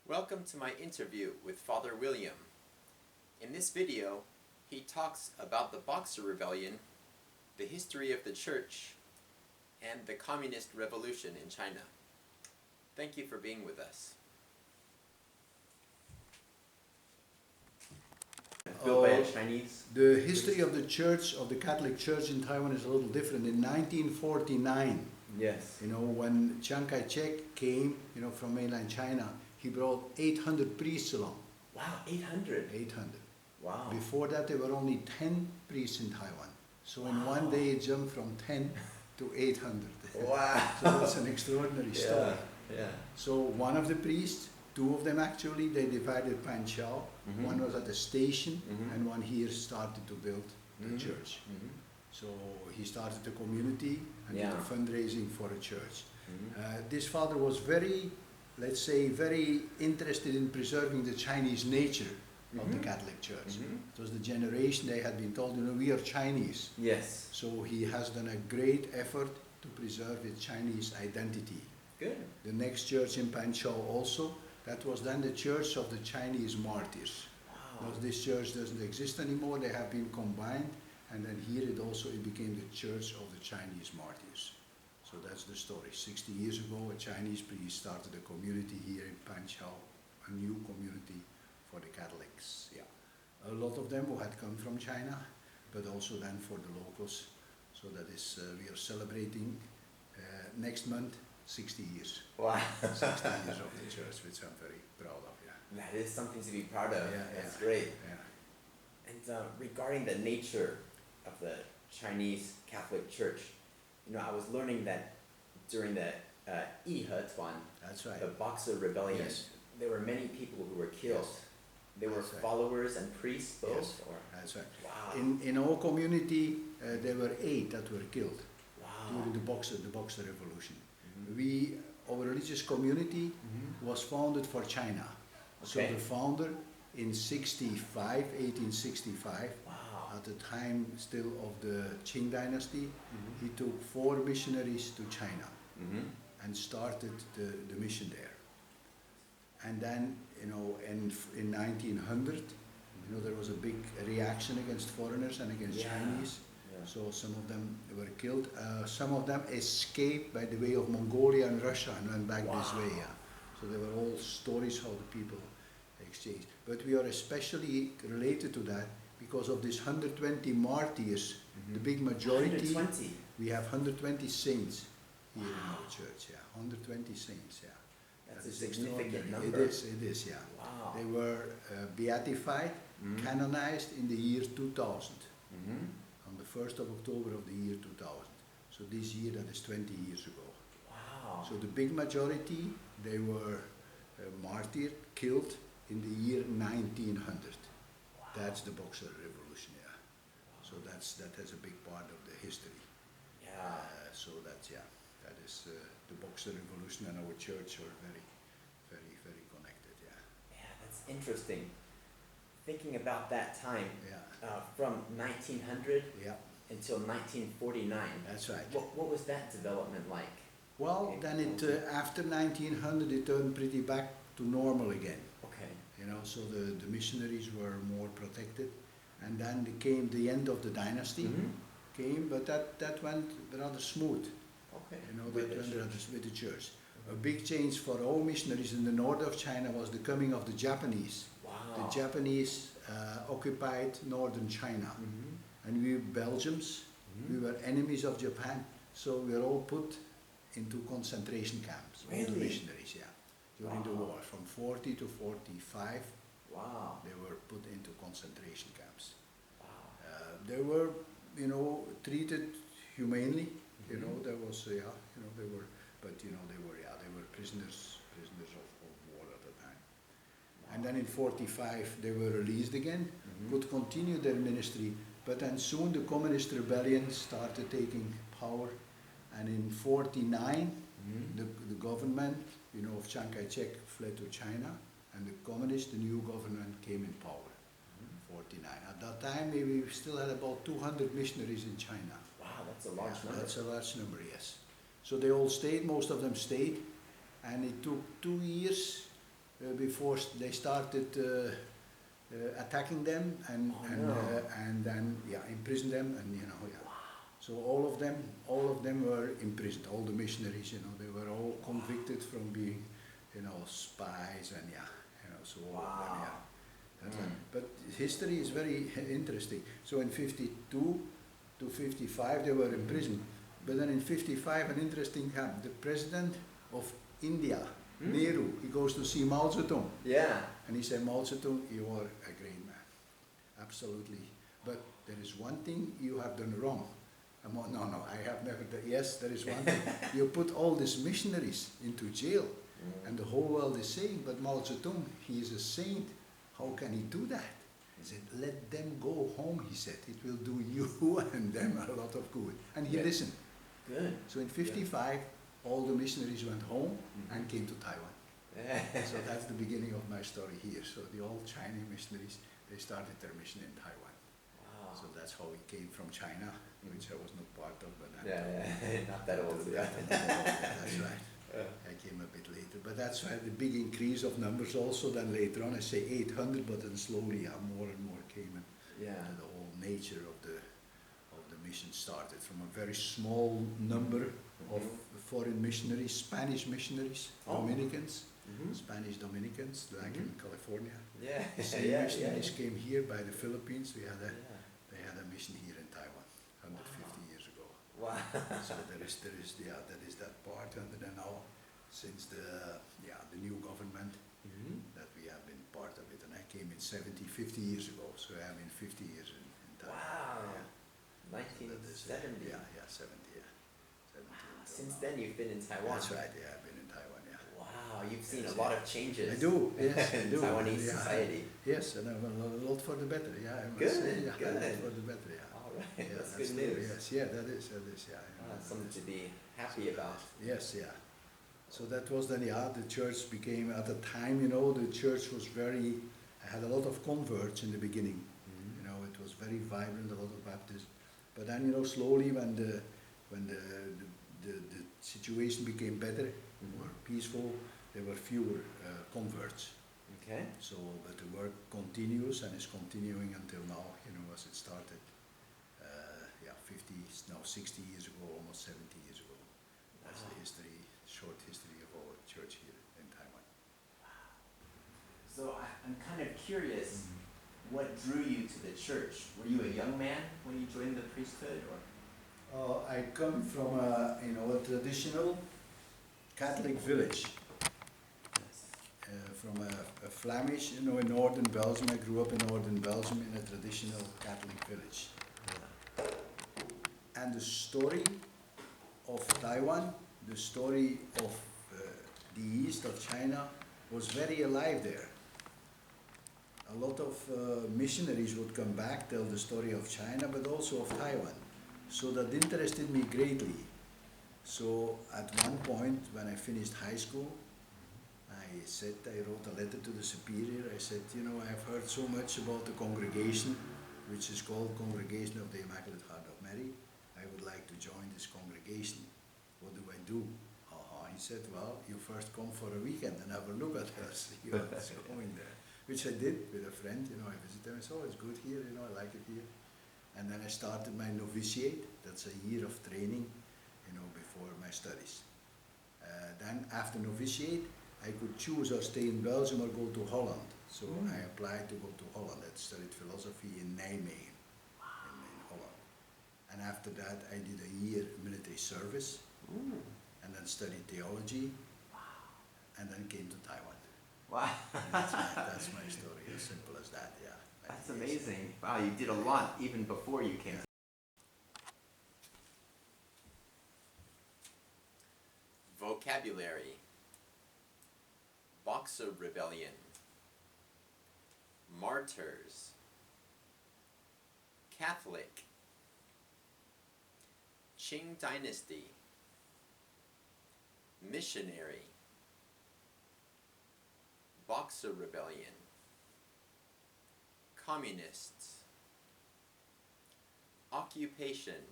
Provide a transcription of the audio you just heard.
Welcome to my interview with Father William. In this video, he talks about the Boxer Rebellion, the history of the Church, and the Communist Revolution in China. Thank you for being with us. Built by a Chinese? The history of the Church, of the Catholic Church in Taiwan is a little different. In 1949, Yes. when Chiang Kai-shek came, from mainland China, he brought 800 priests along. Wow, 800? 800. Wow. Before that, there were only 10 priests in Taiwan. So in one day, it jumped from 10 to 800. Wow. So that's an extraordinary story. Yeah. So one of the priests, two of them actually, they divided Panqiao. One was at the station, and one here started to build the church. So he started the community and did the fundraising for a church. This father was very, let's say, very interested in preserving the Chinese nature of the Catholic Church. It was the generation they had been told, we are Chinese. Yes. So he has done a great effort to preserve its Chinese identity. Good. The next church in Panqiao also, that was then the Church of the Chinese Martyrs. Wow. Because this church doesn't exist anymore, they have been combined, and then here it became the Church of the Chinese Martyrs. So that's the story. 60 years ago, a Chinese priest started a community here in Panqiao, a new community for the Catholics. Yeah, a lot of them who had come from China, but also then for the locals. So that is, we are celebrating next month 60 years. Wow. 60 years of the church, which I'm very proud of. Yeah. That is something to be proud of. Yeah, That's great. Yeah. And regarding the nature of the Chinese Catholic Church, I was learning that during the Yihe-tuan, That's right. the Boxer Rebellion, Yes. there were many people who were killed. Yes. They were That's right. followers and priests both? Yes. Or? That's right. Wow. In our community, there were 8 that were killed Wow. during the Boxer Revolution. Our religious community was founded for China. So Okay. the founder in 1865, Wow. at the time still of the Qing dynasty, he took 4 missionaries to China and started the mission there. And then, in 1900, there was a big reaction against foreigners and against Chinese. Yeah. So some of them were killed. Some of them escaped by the way of Mongolia and Russia and went back this way. Yeah. So there were all stories how the people exchanged. But we are especially related to that because of this 120 martyrs, the big majority. 120? We have 120 saints here in our church. Yeah, 120 saints. Yeah. That's That a is significant extraordinary. number. It is, yeah. Wow. They were beatified, canonized in the year 2000. On the 1st of October of the year 2000. So this year, that is 20 years ago. Wow. So the big majority, they were martyred, killed in the year 1900. Wow. That's the Boxer Revolution, yeah. So that has a big part of the history. Yeah. So that is the Boxer Revolution, and our church are very, very, very connected, yeah. Yeah, that's interesting. Thinking about that time, Yeah, from 1900 yeah, until 1949. that's right. What was that development like? Well, then after 1900 it turned pretty back to normal again. Okay. So the missionaries were more protected, and then came the end of the dynasty, but that went rather smooth. Okay. With the church. A big change for all missionaries in the north of China was the coming of the Japanese. Wow. The Japanese occupied northern China, and we Belgians, we were enemies of Japan, so we were all put into concentration camps. All the Really? missionaries, yeah, during the war, from 40 to 45, Wow. they were put into concentration camps. Wow. They were, treated humanely. There was, they were, but they were prisoners of war at the time. And then in 45 they were released again, could continue their ministry, but then soon the communist rebellion started taking power, and in 49 the government, of Chiang Kai-shek fled to China, and the new government came in power. 49. At that time maybe we still had about 200 missionaries in China. Wow, that's a large number. That's a large number, yes. So they all stayed, most of them stayed, and it took 2 years before they started attacking them and then imprisoned them, and so all of them were imprisoned. All the missionaries, they were all convicted from being spies, and so all of them, But history is very interesting. So in 52 to 55 they were in prison, but then in 55 an interesting happened. The president of India, Nehru, he goes to see Mao Zedong. Yeah. And he said, Mao Zedong, you are a great man, absolutely. But there is one thing you have done wrong. No, I have never done. Yes, there is one thing. You put all these missionaries into jail, and the whole world is saying, but Mao Zedong, he is a saint. How can he do that? He said, let them go home, he said. It will do you and them a lot of good. And he listened. Good. So in 55, all the missionaries went home and came to Taiwan. So that's the beginning of my story here. So the old Chinese missionaries, they started their mission in Taiwan. Wow. So that's how we came from China, which I was not part of, but not that old. That's right. I came a bit later, but that's why the big increase of numbers also. Then later on, I say 800, but then slowly more and more came, and the whole nature of the mission started from a very small number of foreign missionaries, Spanish missionaries, Dominicans, Spanish Dominicans, like in California. The same missionaries came here by the Philippines. They had a mission here in Taiwan 150 years ago. Wow. So that is that part, and then now, since the new government, that we have been part of it, and I came in 50 years ago, so I have been 50 years in Taiwan. Wow. 1970. 70. Since then you've been in Taiwan. That's right. I've been in Taiwan. Wow, you've seen a lot of changes. I do. Yes, I do. Taiwanese society. Yes, and a lot for the better. I must good. say, Good. A lot for the better. All right, that's true. good news. Yes, that is. That's something to be happy about. Yes. So that was then. The church became, at the time, the church was very. I had a lot of converts in the beginning. It was very vibrant, a lot of Baptists. But then, slowly when the situation became better, more peaceful, there were fewer converts. Okay. So, but the work continues and is continuing until now, as it started, 60 years ago, almost 70 years ago. That's the short history of our church here in Taiwan. So I'm kind of curious, what drew you to the church? Were you a young man when you joined the priesthood, or? I come from a traditional Catholic village. From a Flemish, in northern Belgium. I grew up in northern Belgium in a traditional Catholic village. And the story of Taiwan, the story of the east of China, was very alive there. A lot of missionaries would come back, tell the story of China, but also of Taiwan. So that interested me greatly. So at one point, when I finished high school, I wrote a letter to the superior. I said, I have heard so much about the congregation, which is called Congregation of the Immaculate Heart of Mary. I would like to join this congregation. What do I do? He said, well, you first come for a weekend and have a look at us. What's going there. Which I did with a friend. I visited them. I said, it's good here. I like it here. And then I started my novitiate. That's a year of training, before my studies. Then after novitiate, I could choose or stay in Belgium or go to Holland. So I applied to go to Holland. I studied philosophy in Nijmegen, in Holland. And after that, I did a year military service, and then studied theology, and then came to Taiwan. Wow. That's my story, as simple as that, That's amazing. Wow, you did a lot even before you came. Vocabulary: Boxer Rebellion, Martyrs, Catholic, Qing Dynasty, Missionary, Boxer Rebellion, Communists, Occupation,